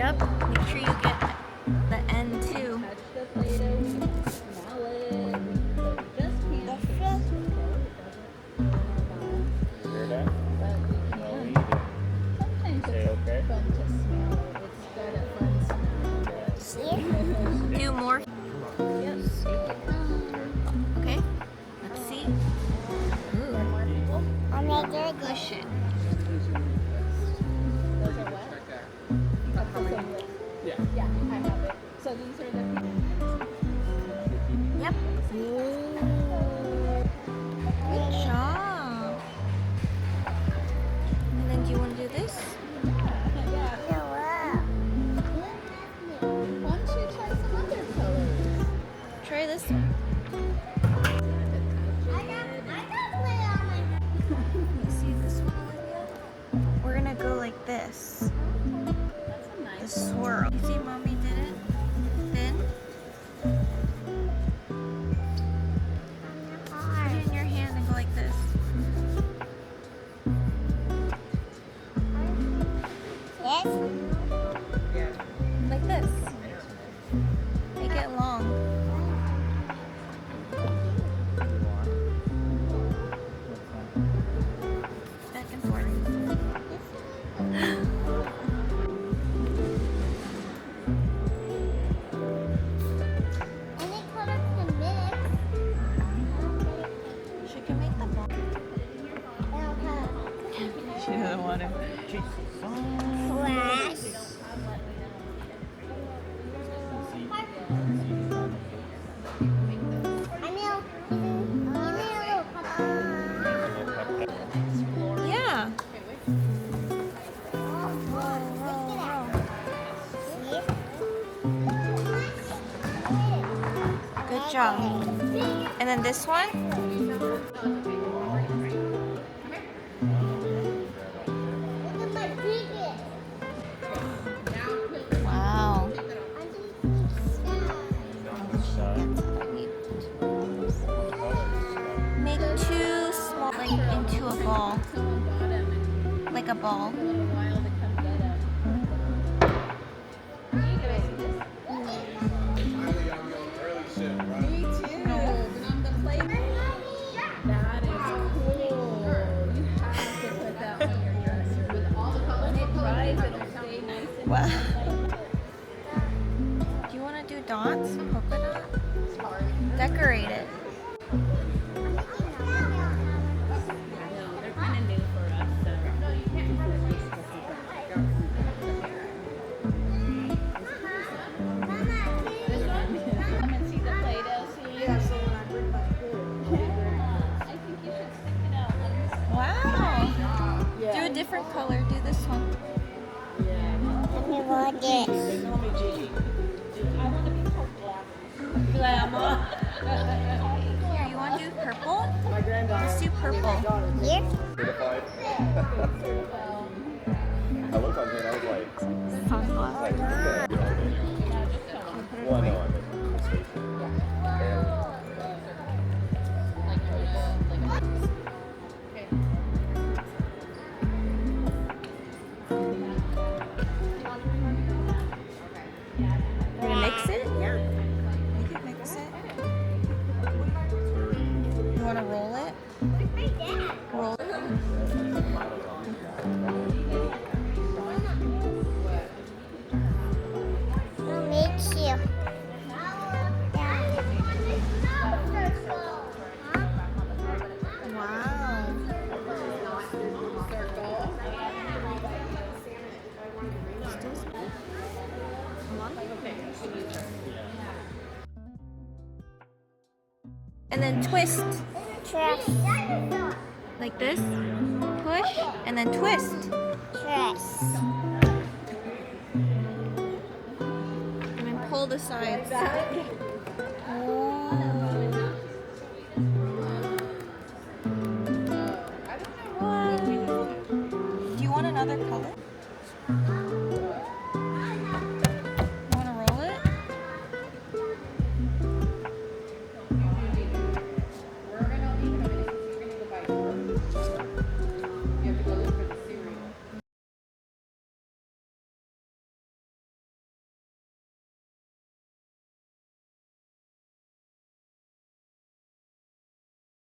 Yep. Make sure you get the end too. Touch the Play-Doh, we can smell it. We just can't taste it. Hear that? But we No, can. eat it. Sometimes Say it's okay. fun to smell it. It's got a fun smell. See? Do more. Yes. Okay. Let's see. Ooh. I'll make it. Push it. Those are what? That's the same list. Yeah. Yeah, I have it. So these are the Yep. Good job. And then do you want to do this? Why don't you try some other colors? Try this one. See this one, Olivia? We're gonna go like this. That's a The nice swirl. You see mommy did it? Then put it in your hand and go like this. Yes? Like this. Make it long. Back and forth. Any color can mix. She can make the ball. She doesn't want to. Flash. Yeah. Good job. And then this one. Wow. Make two small, like into a ball, Someone bought them and like a ball. took a little while to come get them. You guys see this? Me too. But on the plate. That is cool. You have to put that on your dresser. With all the colors. When it dries, it'll stay nice and Wow. like Do you want to do dots? Polka dot? it's hard. Decorate it. No, they're kind of new for us. So. No, you can't have it. This one? Come and see the Play-Doh scene. Yeah, so when I bring my food. I think you should stick it out. Wow. Do a different color. Do this one. Let me watch it. I want to be glamour. Here, you want to do purple? Let's do purple. Here? Certified. I looked on here and I was like, okay. Well, no, I mean, We're gonna mix it? Yeah. We can mix it. You want to roll it? Roll it. I'll make you. Wow. And then twist. Trust. Like this. Push and then twist. Trust. And then pull the sides.